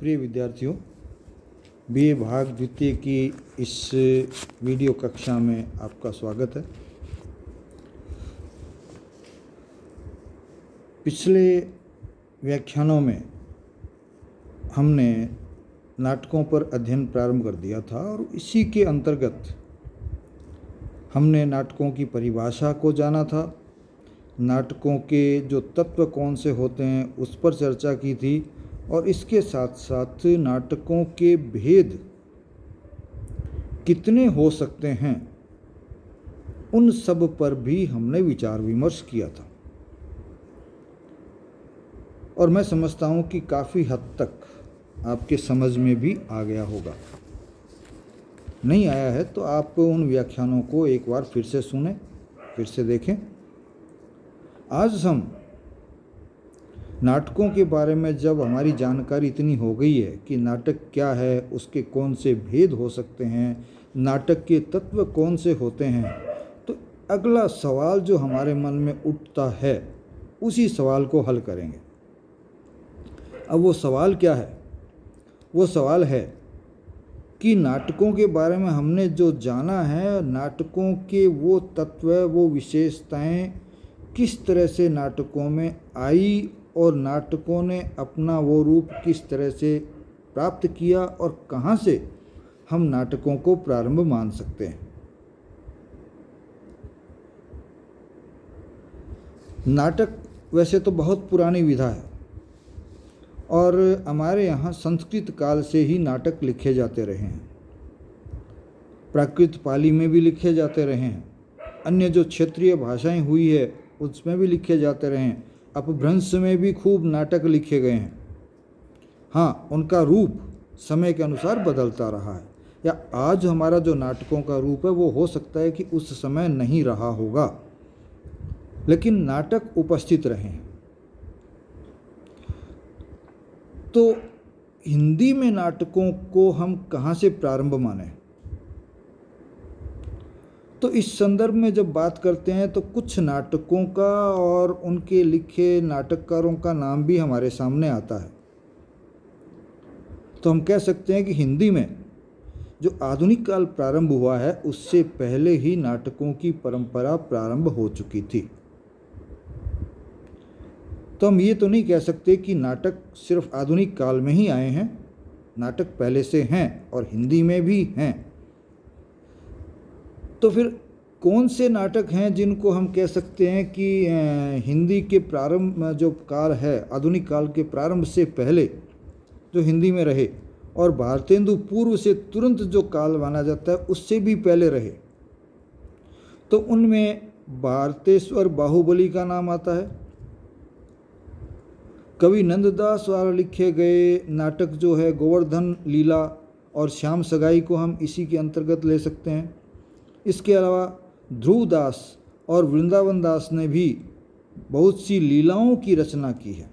प्रिय विद्यार्थियों, बीए भाग द्वितीय की इस वीडियो कक्षा में आपका स्वागत है। पिछले व्याख्यानों में हमने नाटकों पर अध्ययन प्रारंभ कर दिया था और इसी के अंतर्गत हमने नाटकों की परिभाषा को जाना था, नाटकों के जो तत्व कौन से होते हैं उस पर चर्चा की थी और इसके साथ साथ नाटकों के भेद कितने हो सकते हैं उन सब पर भी हमने विचार विमर्श किया था। और मैं समझता हूँ कि काफ़ी हद तक आपके समझ में भी आ गया होगा। नहीं आया है तो आप उन व्याख्यानों को एक बार फिर से सुनें, फिर से देखें। आज हम नाटकों के बारे में जब हमारी जानकारी इतनी हो गई है कि नाटक क्या है, उसके कौन से भेद हो सकते हैं, नाटक के तत्व कौन से होते हैं, तो अगला सवाल जो हमारे मन में उठता है उसी सवाल को हल करेंगे। अब वो सवाल क्या है? वो सवाल है कि नाटकों के बारे में हमने जो जाना है, नाटकों के वो तत्व, वो विशेषताएं किस तरह से नाटकों में आई और नाटकों ने अपना वो रूप किस तरह से प्राप्त किया और कहाँ से हम नाटकों को प्रारंभ मान सकते हैं। नाटक वैसे तो बहुत पुरानी विधा है और हमारे यहाँ संस्कृत काल से ही नाटक लिखे जाते रहे हैं। प्राकृत पाली में भी लिखे जाते रहे हैं, अन्य जो क्षेत्रीय भाषाएं हुई है उसमें भी लिखे जाते रहे हैं, अपभ्रंश में भी खूब नाटक लिखे गए हैं। हाँ, उनका रूप समय के अनुसार बदलता रहा है, या आज हमारा जो नाटकों का रूप है वो हो सकता है कि उस समय नहीं रहा होगा, लेकिन नाटक उपस्थित रहे हैं। तो हिंदी में नाटकों को हम कहाँ से प्रारंभ माने? तो इस संदर्भ में जब बात करते हैं तो कुछ नाटकों का और उनके लिखे नाटककारों का नाम भी हमारे सामने आता है। तो हम कह सकते हैं कि हिंदी में जो आधुनिक काल प्रारंभ हुआ है उससे पहले ही नाटकों की परंपरा प्रारंभ हो चुकी थी। तो हम ये तो नहीं कह सकते कि नाटक सिर्फ आधुनिक काल में ही आए हैं, नाटक पहले से हैं और हिंदी में भी हैं। तो फिर कौन से नाटक हैं जिनको हम कह सकते हैं कि हिंदी के प्रारंभ जो काल है, आधुनिक काल के प्रारंभ से पहले जो हिंदी में रहे और भारतेंदु पूर्व से तुरंत जो काल माना जाता है उससे भी पहले रहे? तो उनमें भारतेश्वर बाहुबली का नाम आता है। कवि नंददास द्वारा लिखे गए नाटक जो है गोवर्धन लीला और श्याम सगाई को हम इसी के अंतर्गत ले सकते हैं। इसके अलावा ध्रुवदास और वृंदावन दास ने भी बहुत सी लीलाओं की रचना की है,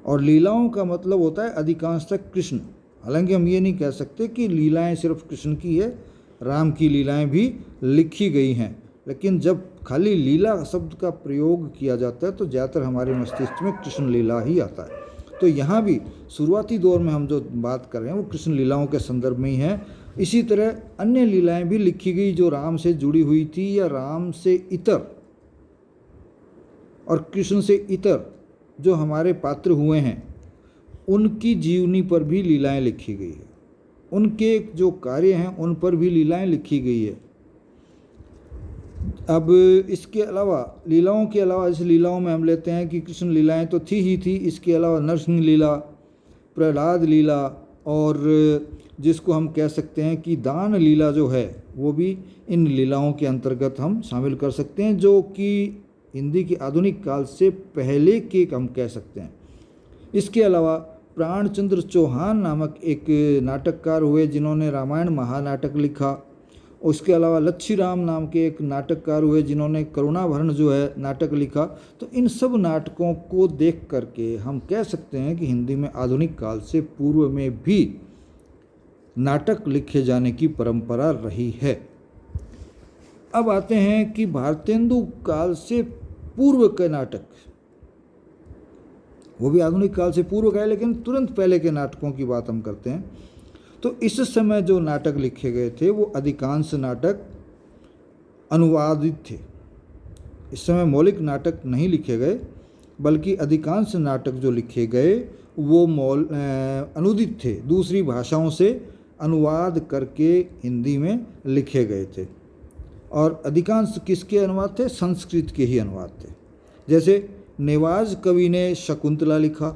और लीलाओं का मतलब होता है अधिकांशतः कृष्ण। हालांकि हम ये नहीं कह सकते कि लीलाएं सिर्फ कृष्ण की है, राम की लीलाएं भी लिखी गई हैं, लेकिन जब खाली लीला शब्द का प्रयोग किया जाता है तो ज़्यादातर हमारे मस्तिष्क में कृष्ण लीला ही आता है। तो यहाँ भी शुरुआती दौर में हम जो बात कर रहे हैं वो कृष्ण लीलाओं के संदर्भ में ही है। इसी तरह अन्य लीलाएं भी लिखी गई जो राम से जुड़ी हुई थी या राम से इतर और कृष्ण से इतर जो हमारे पात्र हुए हैं उनकी जीवनी पर भी लीलाएं लिखी गई है, उनके जो कार्य हैं उन पर भी लीलाएं लिखी गई है। अब इसके अलावा लीलाओं के अलावा इस लीलाओं में हम लेते हैं कि कृष्ण लीलाएं तो थी ही थी, इसके अलावा नरसिंह लीला, प्रहलाद लीला और जिसको हम कह सकते हैं कि दान लीला जो है वो भी इन लीलाओं के अंतर्गत हम शामिल कर सकते हैं, जो कि हिंदी के आधुनिक काल से पहले के हम कह सकते हैं। इसके अलावा प्राणचंद्र चौहान नामक एक नाटककार हुए जिन्होंने रामायण महानाटक लिखा। उसके अलावा लच्छीराम नाम के एक नाटककार हुए जिन्होंने करुणाभरण जो है नाटक लिखा। तो इन सब नाटकों को देख करके हम कह सकते हैं कि हिंदी में आधुनिक काल से पूर्व में भी नाटक लिखे जाने की परंपरा रही है। अब आते हैं कि भारतेंदु काल से पूर्व के नाटक वो भी आधुनिक काल से पूर्व का है, लेकिन तुरंत पहले के नाटकों की बात हम करते हैं। तो इस समय जो नाटक लिखे गए थे वो अधिकांश नाटक अनुवादित थे। इस समय मौलिक नाटक नहीं लिखे गए, बल्कि अधिकांश नाटक जो लिखे गए वो अनुदित थे, दूसरी भाषाओं से अनुवाद करके हिंदी में लिखे गए थे। और अधिकांश किसके अनुवाद थे? संस्कृत के ही अनुवाद थे। जैसे नेवाज कवि ने शकुंतला लिखा,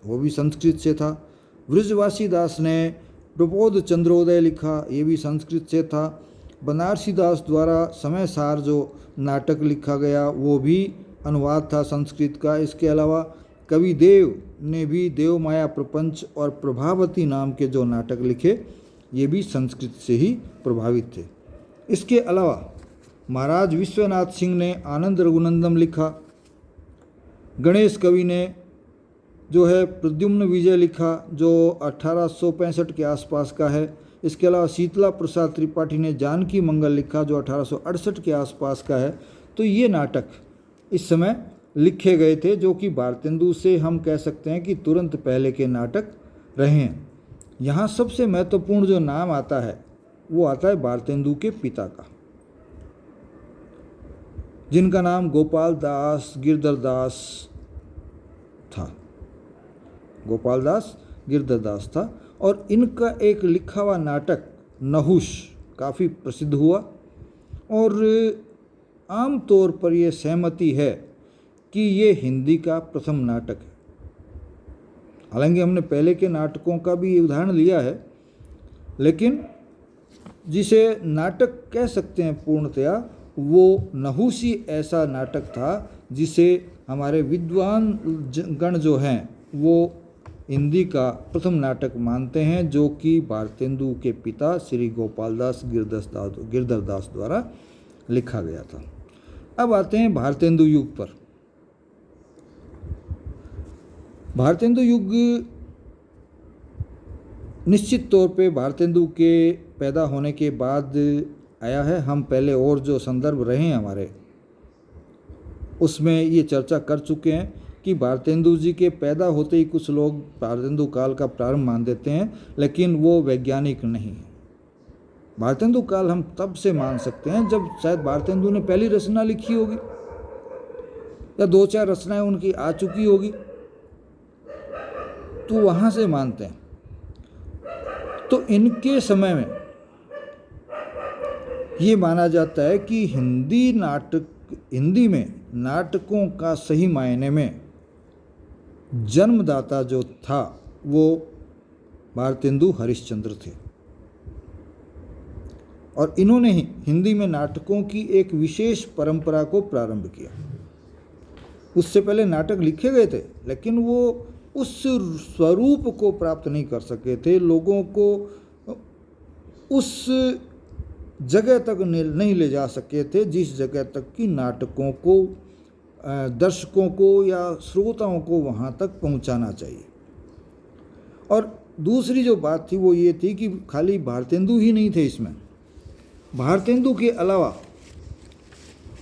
वो भी संस्कृत से था। वृजवासी दास ने प्रबोध चंद्रोदय लिखा, ये भी संस्कृत से था। बनारसी दास द्वारा समय सार जो नाटक लिखा गया वो भी अनुवाद था संस्कृत का। इसके अलावा कवि देव ने भी देव माया प्रपंच और प्रभावती नाम के जो नाटक लिखे ये भी संस्कृत से ही प्रभावित थे। इसके अलावा महाराज विश्वनाथ सिंह ने आनंद रघुनंदन लिखा। गणेश कवि ने जो है प्रद्युम्न विजय लिखा, जो 1865 के आसपास का है। इसके अलावा शीतला प्रसाद त्रिपाठी ने जानकी मंगल लिखा, जो 1868 के आसपास का है। तो ये नाटक इस समय लिखे गए थे, जो कि भारतेंदु से हम कह सकते हैं कि तुरंत पहले के नाटक रहे हैं। यहाँ सबसे महत्वपूर्ण जो नाम आता है वो आता है भारतेंदु के पिता का, जिनका नाम गोपाल दास गिरधर दास था। गोपाल दास गिरधर दास था और इनका एक लिखा हुआ नाटक नहुष काफ़ी प्रसिद्ध हुआ। और आम तौर पर यह सहमति है कि ये हिंदी का प्रथम नाटक है। हालांकि हमने पहले के नाटकों का भी उदाहरण लिया है, लेकिन जिसे नाटक कह सकते हैं पूर्णतया वो नहुषी ऐसा नाटक था जिसे हमारे विद्वान गण जो हैं वो हिंदी का प्रथम नाटक मानते हैं, जो कि भारतेंदु के पिता श्री गोपाल दास गिरधर दास द्वारा लिखा गया था। अब आते हैं भारतेंदु युग पर। भारतेंदु युग निश्चित तौर पे भारतेंदु के पैदा होने के बाद आया है। हम पहले और जो संदर्भ रहे हैं हमारे उसमें ये चर्चा कर चुके हैं कि भारतेंदु जी के पैदा होते ही कुछ लोग भारतेंदु काल का प्रारंभ मान देते हैं, लेकिन वो वैज्ञानिक नहीं है। भारतेंदु काल हम तब से मान सकते हैं जब शायद भारतेंदु ने पहली रचना लिखी होगी या 2-4 रचनाएं उनकी आ चुकी होगी, तो वहाँ से मानते हैं। तो इनके समय में ये माना जाता है कि हिंदी में नाटकों का सही मायने में जन्मदाता जो था वो भारतेंदु हरिश्चंद्र थे। और इन्होंने ही हिंदी में नाटकों की एक विशेष परंपरा को प्रारंभ किया। उससे पहले नाटक लिखे गए थे, लेकिन वो उस स्वरूप को प्राप्त नहीं कर सके थे, लोगों को उस जगह तक नहीं ले जा सके थे जिस जगह तक कि नाटकों को दर्शकों को या श्रोताओं को वहाँ तक पहुँचाना चाहिए। और दूसरी जो बात थी वो ये थी कि खाली भारतेंदु ही नहीं थे इसमें, भारतेंदु के अलावा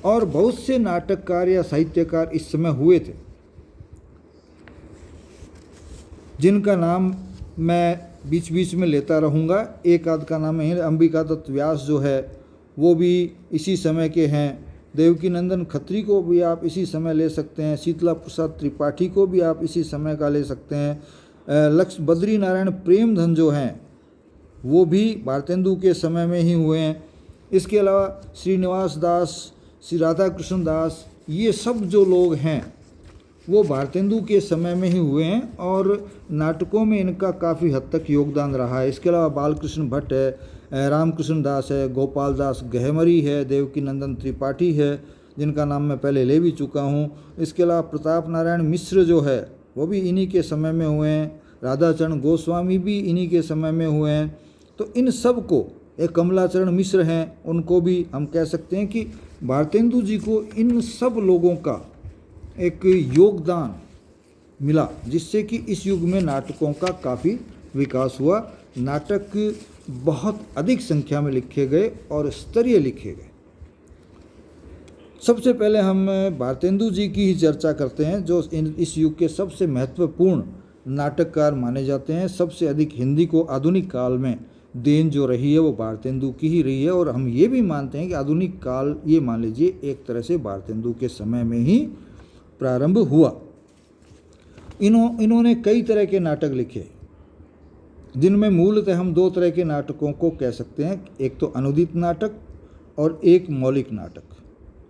और बहुत से नाटककार या साहित्यकार इस समय हुए थे, जिनका नाम मैं बीच बीच में लेता रहूँगा। एक आध का नाम है अंबिका दत्त व्यास जो है वो भी इसी समय के हैं। देवकी नंदन खत्री को भी आप इसी समय ले सकते हैं। शीतला प्रसाद त्रिपाठी को भी आप इसी समय का ले सकते हैं। लक्ष्य बद्री नारायण प्रेमधन जो हैं वो भी भारतेंदु के समय में ही हुए हैं। इसके अलावा श्रीनिवास दास, श्री राधा कृष्ण दास, ये सब जो लोग हैं वो भारतेंदु के समय में ही हुए हैं और नाटकों में इनका काफ़ी हद तक योगदान रहा है। इसके अलावा बालकृष्ण भट्ट है, रामकृष्ण दास है, गोपाल दास गहमरी है, देवकी नंदन त्रिपाठी है, जिनका नाम मैं पहले ले भी चुका हूँ। इसके अलावा प्रताप नारायण मिश्र जो है वो भी इन्हीं के समय में हुए हैं। राधाचरण गोस्वामी भी इन्हीं के समय में हुए हैं। तो इन सब को, एक कमलाचरण मिश्र हैं, उनको भी हम कह सकते हैं कि भारतेंदु जी को इन सब लोगों का एक योगदान मिला, जिससे कि इस युग में नाटकों का काफ़ी विकास हुआ। नाटक बहुत अधिक संख्या में लिखे गए और स्तरीय लिखे गए। सबसे पहले हम भारतेंदु जी की ही चर्चा करते हैं, जो इस युग के सबसे महत्वपूर्ण नाटककार माने जाते हैं। सबसे अधिक हिंदी को आधुनिक काल में देन जो रही है वो भारतेंदु की ही रही है, और हम ये भी मानते हैं कि आधुनिक काल, ये मान लीजिए, एक तरह से भारतेंदु के समय में ही प्रारंभ हुआ। इन्होंने कई तरह के नाटक लिखे, जिनमें मूलतः हम दो तरह के नाटकों को कह सकते हैं, एक तो अनुदित नाटक और एक मौलिक नाटक।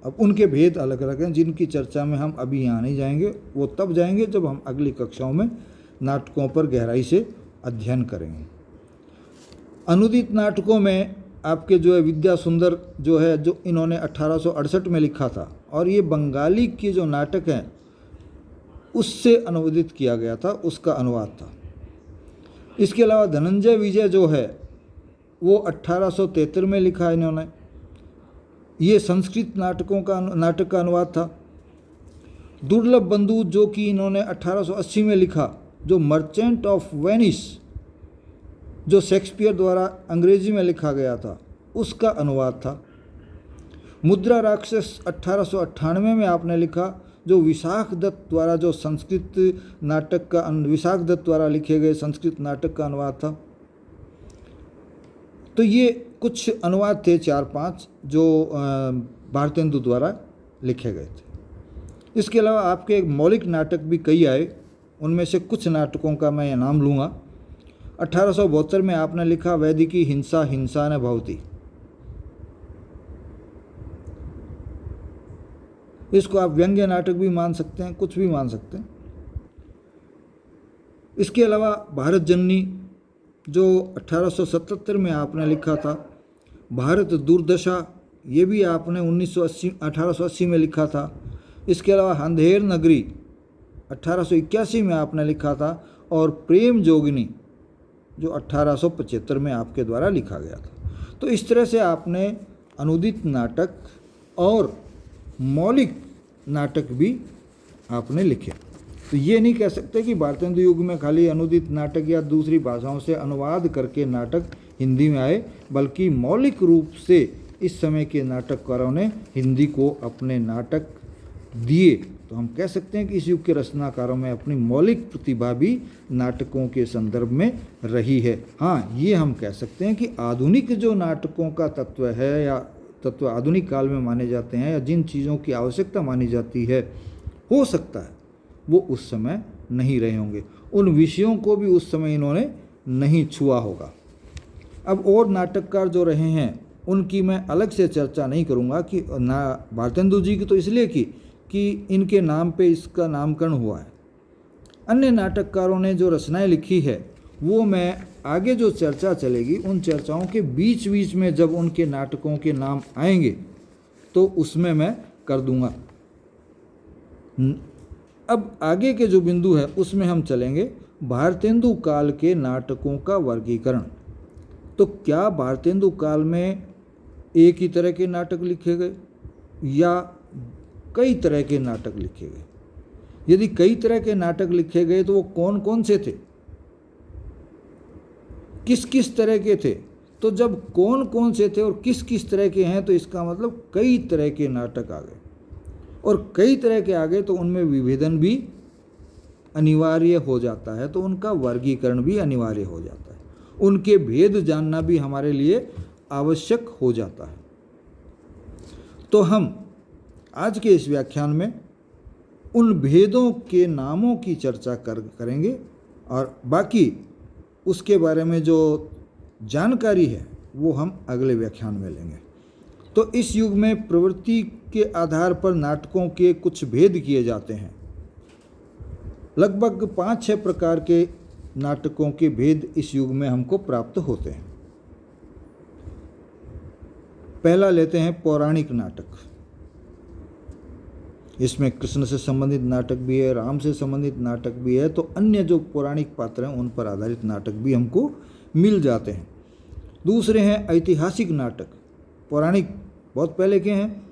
अब उनके भेद अलग अलग हैं, जिनकी चर्चा में हम अभी यहाँ नहीं जाएंगे, वो तब जाएंगे जब हम अगली कक्षाओं में नाटकों पर गहराई से अध्ययन करेंगे। अनुदित नाटकों में आपके जो है विद्या सुंदर जो है, जो इन्होंने 1868 में लिखा था, और ये बंगाली के जो नाटक हैं उससे अनुवादित किया गया था, उसका अनुवाद था। इसके अलावा धनंजय विजय जो है वो 1873 में लिखा है इन्होंने, ये संस्कृत नाटक का अनुवाद था। दुर्लभ बंधु जो कि इन्होंने 1880 में लिखा, जो मर्चेंट ऑफ वेनिस, जो शेक्सपियर द्वारा अंग्रेजी में लिखा गया था, उसका अनुवाद था। मुद्रा राक्षस 1898 में आपने लिखा, जो विशाख दत्त द्वारा, जो संस्कृत नाटक का, विशाख दत्त द्वारा लिखे गए संस्कृत नाटक का अनुवाद था। तो ये कुछ अनुवाद थे 4-5 जो भारतेंदु द्वारा लिखे गए थे। इसके अलावा आपके मौलिक नाटक भी कई आए, उनमें से कुछ नाटकों का मैं नाम लूँगा। 1872 में आपने लिखा वैदिकी हिंसा हिंसा न भवती। इसको आप व्यंग्य नाटक भी मान सकते हैं, कुछ भी मान सकते हैं। इसके अलावा भारत जननी जो 1877 में आपने लिखा था। भारत दुर्दशा, ये भी आपने 1880 में लिखा था। इसके अलावा अंधेर नगरी 1881 में आपने लिखा था, और प्रेम जोगिनी जो 1875 में आपके द्वारा लिखा गया था। तो इस तरह से आपने अनुदित नाटक और मौलिक नाटक भी आपने लिखे। तो ये नहीं कह सकते कि भारतेंदु युग में खाली अनुदित नाटक या दूसरी भाषाओं से अनुवाद करके नाटक हिंदी में आए, बल्कि मौलिक रूप से इस समय के नाटककारों ने हिंदी को अपने नाटक दिए। तो हम कह सकते हैं कि इस युग के रचनाकारों में अपनी मौलिक प्रतिभा भी नाटकों के संदर्भ में रही है। हाँ, ये हम कह सकते हैं कि आधुनिक जो नाटकों का तत्व है, या तत्व आधुनिक काल में माने जाते हैं, या जिन चीज़ों की आवश्यकता मानी जाती है, हो सकता है वो उस समय नहीं रहे होंगे। उन विषयों को भी उस समय इन्होंने नहीं छुआ होगा। अब और नाटककार जो रहे हैं उनकी मैं अलग से चर्चा नहीं करूँगा कि भारतेंदु जी की तो इसलिए कि इनके नाम पे इसका नामकरण हुआ है। अन्य नाटककारों ने जो रचनाएं लिखी है वो मैं आगे जो चर्चा चलेगी, उन चर्चाओं के बीच बीच में जब उनके नाटकों के नाम आएंगे तो उसमें मैं कर दूंगा। अब आगे के जो बिंदु है उसमें हम चलेंगे भारतेंदु काल के नाटकों का वर्गीकरण। तो क्या भारतेंदु काल में एक ही तरह के नाटक लिखे गए या कई तरह के नाटक लिखे गए? यदि कई तरह के नाटक लिखे गए तो वो कौन कौन से थे, किस किस तरह के थे? तो जब कौन कौन से थे और किस किस तरह के हैं, तो इसका मतलब कई तरह के नाटक आ गए, और कई तरह के आ गए तो उनमें विभेदन भी अनिवार्य हो जाता है, तो उनका वर्गीकरण भी अनिवार्य हो जाता है, उनके भेद जानना भी हमारे लिए आवश्यक हो जाता है। तो हम आज के इस व्याख्यान में उन भेदों के नामों की चर्चा करेंगे, और बाकी उसके बारे में जो जानकारी है वो हम अगले व्याख्यान में लेंगे। तो इस युग में प्रवृत्ति के आधार पर नाटकों के कुछ भेद किए जाते हैं। लगभग 5-6 प्रकार के नाटकों के भेद इस युग में हमको प्राप्त होते हैं। पहला लेते हैं पौराणिक नाटक। इसमें कृष्ण से संबंधित नाटक भी है, राम से संबंधित नाटक भी है, तो अन्य जो पौराणिक पात्र हैं उन पर आधारित नाटक भी हमको मिल जाते हैं। दूसरे हैं ऐतिहासिक नाटक। पौराणिक बहुत पहले के हैं।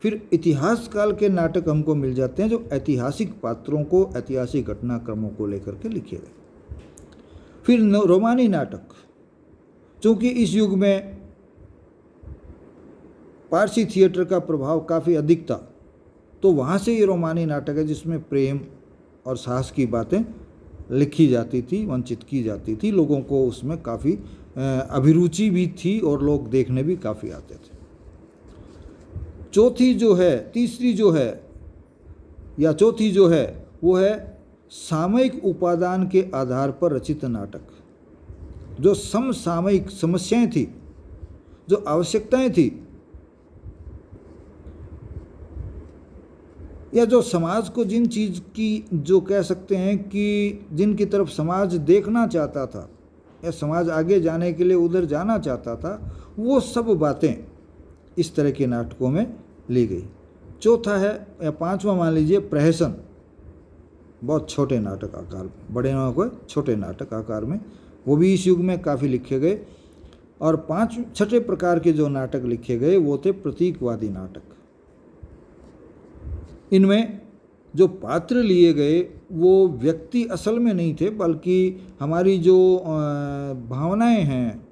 फिर इतिहास काल के नाटक हमको मिल जाते हैं, जो ऐतिहासिक पात्रों को, ऐतिहासिक घटनाक्रमों को लेकर के लिखे गए। फिर रोमानी नाटक, चूँकि इस युग में पारसी थिएटर का प्रभाव काफ़ी अधिक था, तो वहाँ से ये रोमानी नाटक है जिसमें प्रेम और साहस की बातें लिखी जाती थी, वंचित की जाती थी। लोगों को उसमें काफ़ी अभिरुचि भी थी और लोग देखने भी काफ़ी आते थे। तीसरी जो है वो है सामयिक उपादान के आधार पर रचित नाटक। जो समसामयिक समस्याएं थी, जो आवश्यकताएं थी, या जो समाज को जिन चीज़ की जो कह सकते हैं कि जिनकी तरफ समाज देखना चाहता था या समाज आगे जाने के लिए उधर जाना चाहता था, वो सब बातें इस तरह के नाटकों में ली गई। चौथा है या पांचवा मान लीजिए प्रहसन, बहुत छोटे नाटक आकार में, बड़े ना को छोटे नाटक आकार में, वो भी इस युग में काफ़ी लिखे गए। और छठे प्रकार के जो नाटक लिखे गए वो थे प्रतीकवादी नाटक। इनमें जो पात्र लिए गए वो व्यक्ति असल में नहीं थे, बल्कि हमारी जो भावनाएं हैं,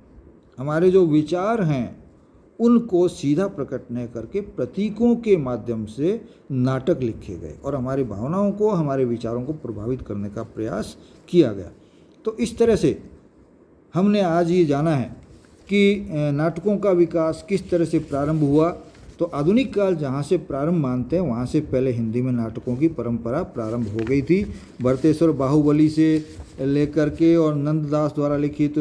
हमारे जो विचार हैं, उनको सीधा प्रकट नहीं करके प्रतीकों के माध्यम से नाटक लिखे गए और हमारी भावनाओं को, हमारे विचारों को प्रभावित करने का प्रयास किया गया। तो इस तरह से हमने आज ये जाना है कि नाटकों का विकास किस तरह से प्रारंभ हुआ। तो आधुनिक काल जहाँ से प्रारंभ मानते हैं, वहाँ से पहले हिंदी में नाटकों की परंपरा प्रारंभ हो गई थी। भरतेश्वर बाहुबली से लेकर के और नंददास द्वारा लिखित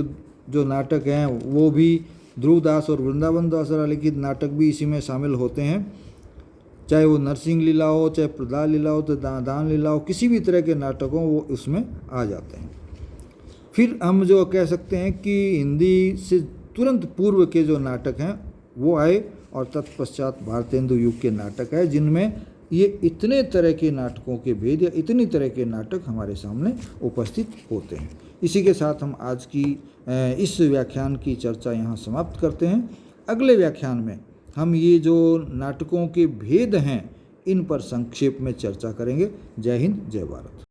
जो नाटक हैं, वो भी ध्रुवदास और वृंदावन दास द्वारा लिखित नाटक भी इसी में शामिल होते हैं। चाहे वो नरसिंह लीला हो, चाहे प्रहलाद लीला हो, तो दान लीला हो, किसी भी तरह के नाटक हो वो उसमें आ जाते हैं। फिर हम जो कह सकते हैं कि हिंदी से तुरंत पूर्व के जो नाटक हैं वो आए और तत्पश्चात भारतेंदु युग के नाटक है, जिनमें ये इतने तरह के नाटकों के भेद या इतनी तरह के नाटक हमारे सामने उपस्थित होते हैं। इसी के साथ हम आज की इस व्याख्यान की चर्चा यहाँ समाप्त करते हैं। अगले व्याख्यान में हम ये जो नाटकों के भेद हैं इन पर संक्षेप में चर्चा करेंगे। जय हिंद, जय भारत।